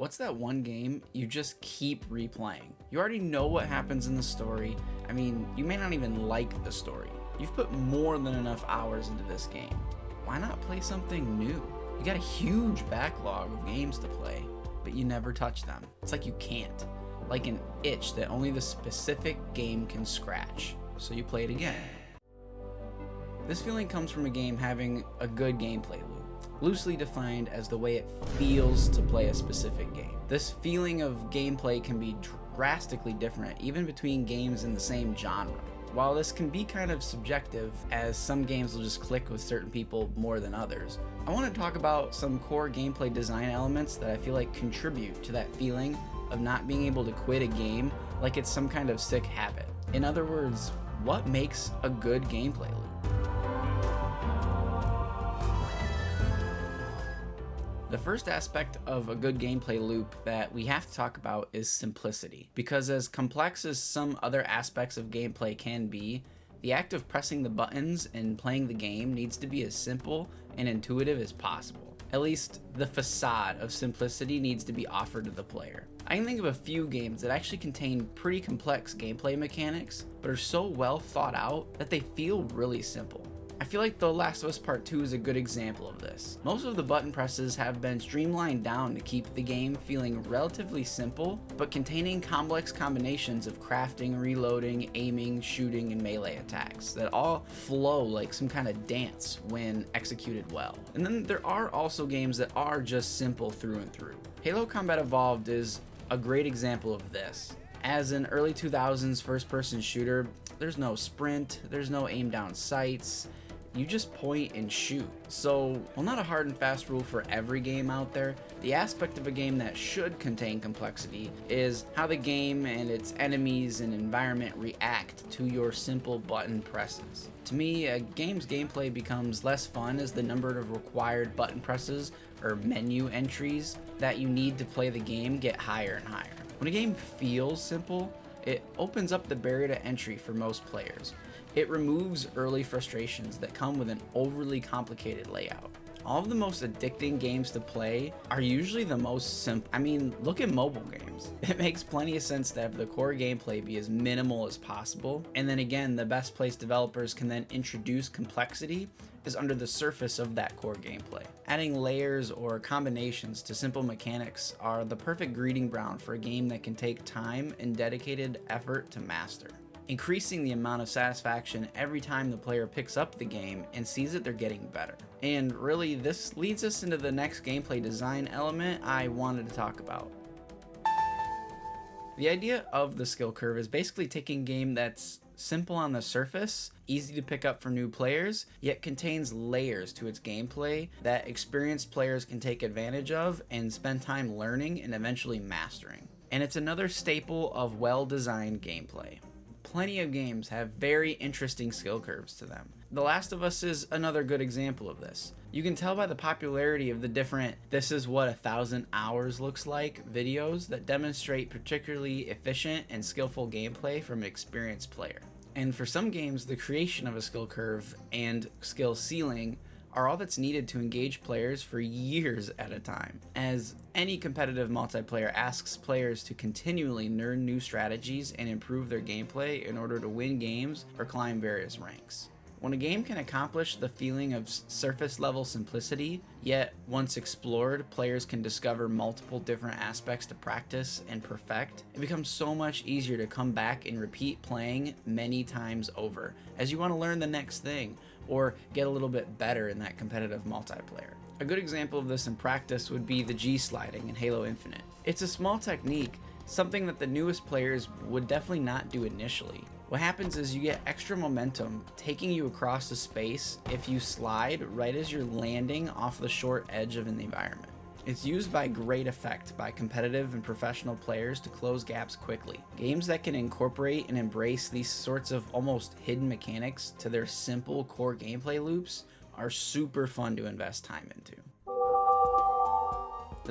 What's that one game you just keep replaying? You already know what happens in the story. I mean, you may not even like the story. You've put more than enough hours into this game. Why not play something new? You got a huge backlog of games to play, but you never touch them. It's like you can't. Like an itch that only the specific game can scratch. So you play it again. This feeling comes from a game having a good gameplay loop, loosely defined as the way it feels to play a specific game. This feeling of gameplay can be drastically different even between games in the same genre. While this can be kind of subjective, as some games will just click with certain people more than others, I want to talk about some core gameplay design elements that I feel like contribute to that feeling of not being able to quit a game like it's some kind of sick habit. In other words, what makes a good gameplay loop? The first aspect of a good gameplay loop that we have to talk about is simplicity. Because as complex as some other aspects of gameplay can be, the act of pressing the buttons and playing the game needs to be as simple and intuitive as possible. At least the facade of simplicity needs to be offered to the player. I can think of a few games that actually contain pretty complex gameplay mechanics, but are so well thought out that they feel really simple. I feel like The Last of Us Part 2 is a good example of this. Most of the button presses have been streamlined down to keep the game feeling relatively simple, but containing complex combinations of crafting, reloading, aiming, shooting, and melee attacks that all flow like some kind of dance when executed well. And then there are also games that are just simple through and through. Halo Combat Evolved is a great example of this. As an early 2000s first-person shooter, there's no sprint, there's no aim down sights, you just point and shoot. So, while not a hard and fast rule for every game out there, the aspect of a game that should contain complexity is how the game and its enemies and environment react to your simple button presses. To me, a game's gameplay becomes less fun as the number of required button presses or menu entries that you need to play the game get higher and higher. When a game feels simple, it opens up the barrier to entry for most players. It removes early frustrations that come with an overly complicated layout. All of the most addicting games to play are usually the most simple. I mean, look at mobile games. It makes plenty of sense to have the core gameplay be as minimal as possible. And then again, the best place developers can then introduce complexity is under the surface of that core gameplay. Adding layers or combinations to simple mechanics are the perfect breeding ground for a game that can take time and dedicated effort to master, increasing the amount of satisfaction every time the player picks up the game and sees that they're getting better. And really, this leads us into the next gameplay design element I wanted to talk about. The idea of the skill curve is basically taking a game that's simple on the surface, easy to pick up for new players, yet contains layers to its gameplay that experienced players can take advantage of and spend time learning and eventually mastering. And it's another staple of well-designed gameplay. Plenty of games have very interesting skill curves to them. The Last of Us is another good example of this. You can tell by the popularity of the different "this is what 1,000 hours looks like" videos that demonstrate particularly efficient and skillful gameplay from an experienced player. And for some games, the creation of a skill curve and skill ceiling are all that's needed to engage players for years at a time, as any competitive multiplayer asks players to continually learn new strategies and improve their gameplay in order to win games or climb various ranks. When a game can accomplish the feeling of surface level simplicity, yet once explored, players can discover multiple different aspects to practice and perfect, it becomes so much easier to come back and repeat playing many times over, as you want to learn the next thing, or get a little bit better in that competitive multiplayer. A good example of this in practice would be the G-sliding in Halo Infinite. It's a small technique, something that the newest players would definitely not do initially. What happens is you get extra momentum taking you across the space if you slide right as you're landing off the short edge of an environment. It's used by great effect by competitive and professional players to close gaps quickly. Games that can incorporate and embrace these sorts of almost hidden mechanics to their simple core gameplay loops are super fun to invest time into.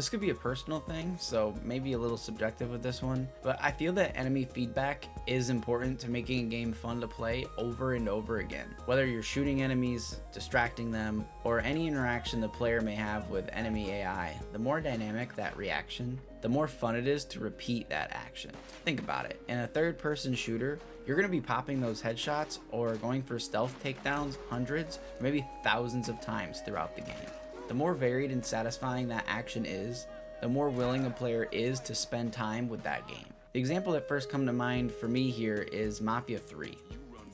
This could be a personal thing, so maybe a little subjective with this one, but I feel that enemy feedback is important to making a game fun to play over and over again. Whether you're shooting enemies, distracting them, or any interaction the player may have with enemy AI, the more dynamic that reaction, the more fun it is to repeat that action. Think about it. In a third-person shooter, you're going to be popping those headshots or going for stealth takedowns hundreds, or maybe thousands of times throughout the game. The more varied and satisfying that action is, the more willing a player is to spend time with that game. The example that first come to mind for me here is Mafia 3.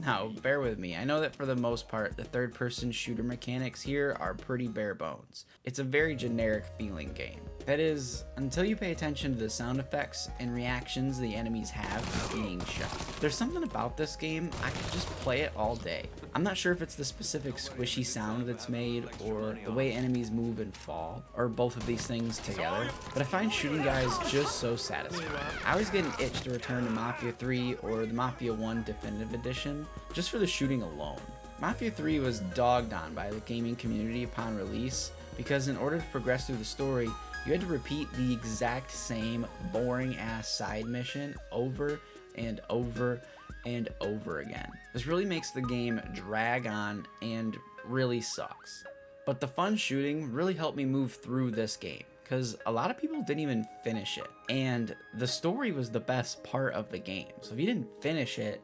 Now, bear with me, I know that for the most part, the third-person shooter mechanics here are pretty bare bones. It's a very generic feeling game. That is, until you pay attention to the sound effects and reactions the enemies have being shot. There's something about this game, I could just play it all day. I'm not sure if it's the specific squishy sound that's made, or the way enemies move and fall, or both of these things together, but I find shooting guys just so satisfying. I always get an itch to return to Mafia 3 or the Mafia 1 Definitive Edition, just for the shooting alone. Mafia 3 was dogged on by the gaming community upon release, because in order to progress through the story, you had to repeat the exact same boring ass side mission over and over and over again. This really makes the game drag on and really sucks. But the fun shooting really helped me move through this game, because a lot of people didn't even finish it, and the story was the best part of the game. So if you didn't finish it,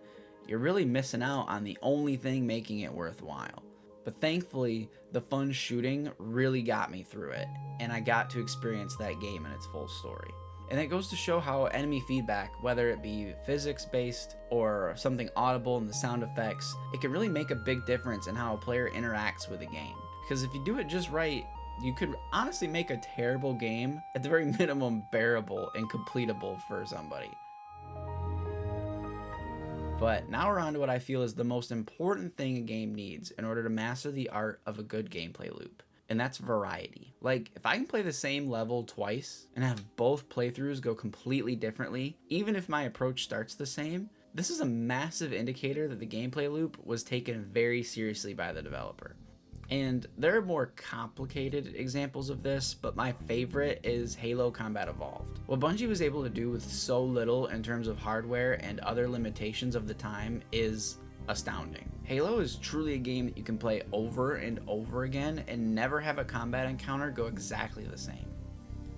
you're really missing out on the only thing making it worthwhile. But thankfully, the fun shooting really got me through it, and I got to experience that game in its full story. And that goes to show how enemy feedback, whether it be physics-based or something audible in the sound effects, it can really make a big difference in how a player interacts with a game. Because if you do it just right, you could honestly make a terrible game, at the very minimum, bearable and completable for somebody. But now we're on to what I feel is the most important thing a game needs in order to master the art of a good gameplay loop, and that's variety. Like, if I can play the same level twice and have both playthroughs go completely differently, even if my approach starts the same, this is a massive indicator that the gameplay loop was taken very seriously by the developer. And there are more complicated examples of this, but my favorite is Halo Combat Evolved. What Bungie was able to do with so little in terms of hardware and other limitations of the time is astounding. Halo is truly a game that you can play over and over again and never have a combat encounter go exactly the same.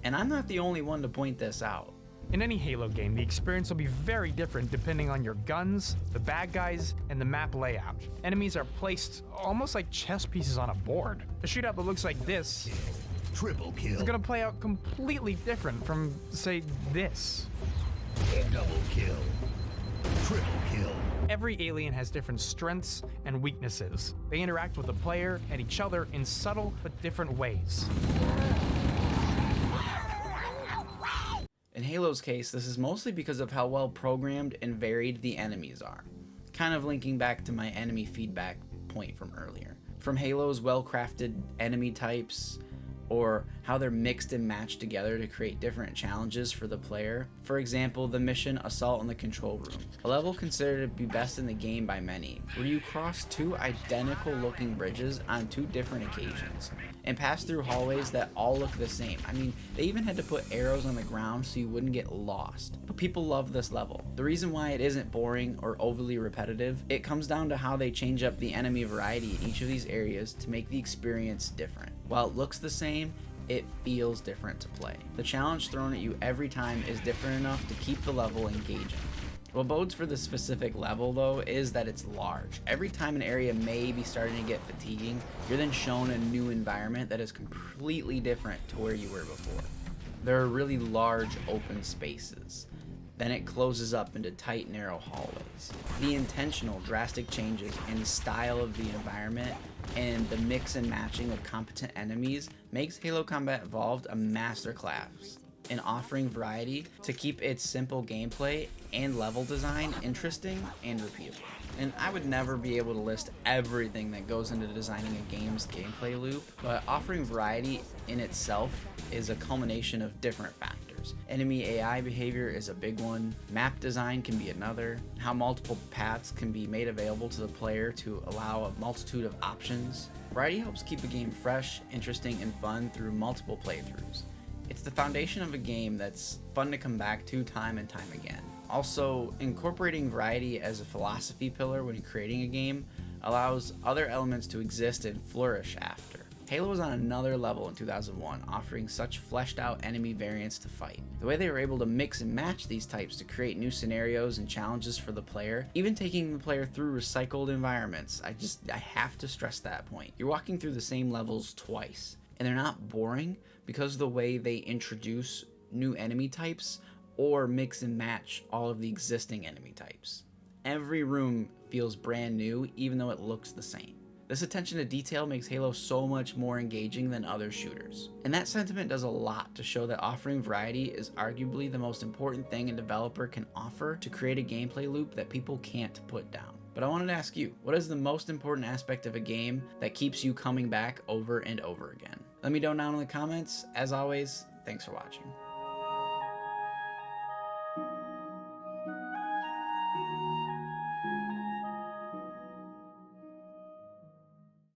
And I'm not the only one to point this out. In any Halo game, the experience will be very different depending on your guns, the bad guys, and the map layout. Enemies are placed almost like chess pieces on a board. A shootout that looks like this Triple kill. is gonna play out completely different from, say, this. Double kill. Triple kill. Every alien has different strengths and weaknesses. They interact with the player and each other in subtle but different ways. In Halo's case, this is mostly because of how well programmed and varied the enemies are. Kind of linking back to my enemy feedback point from earlier. From Halo's well-crafted enemy types, or how they're mixed and matched together to create different challenges for the player. For example, the mission Assault on the Control Room, a level considered to be best in the game by many, where you cross two identical looking bridges on two different occasions, and pass through hallways that all look the same. I mean, they even had to put arrows on the ground so you wouldn't get lost. But people love this level. The reason why it isn't boring or overly repetitive, it comes down to how they change up the enemy variety in each of these areas to make the experience different. While it looks the same, it feels different to play. The challenge thrown at you every time is different enough to keep the level engaging. What bodes for this specific level, though, is that it's large. Every time an area may be starting to get fatiguing, you're then shown a new environment that is completely different to where you were before. There are really large open spaces. Then it closes up into tight, narrow hallways. The intentional, drastic changes in style of the environment and the mix and matching of competent enemies makes Halo Combat Evolved a masterclass in offering variety to keep its simple gameplay and level design interesting and repeatable. And I would never be able to list everything that goes into designing a game's gameplay loop, but offering variety in itself is a culmination of different factors. Enemy AI behavior is a big one, map design can be another, how multiple paths can be made available to the player to allow a multitude of options. Variety helps keep a game fresh, interesting, and fun through multiple playthroughs. It's the foundation of a game that's fun to come back to time and time again. Also, incorporating variety as a philosophy pillar when creating a game allows other elements to exist and flourish after. Halo was on another level in 2001, offering such fleshed out enemy variants to fight. The way they were able to mix and match these types to create new scenarios and challenges for the player, even taking the player through recycled environments, I have to stress that point. You're walking through the same levels twice, and they're not boring because of the way they introduce new enemy types or mix and match all of the existing enemy types. Every room feels brand new, even though it looks the same. This attention to detail makes Halo so much more engaging than other shooters. And that sentiment does a lot to show that offering variety is arguably the most important thing a developer can offer to create a gameplay loop that people can't put down. But I wanted to ask you, what is the most important aspect of a game that keeps you coming back over and over again? Let me know down in the comments. As always, thanks for watching.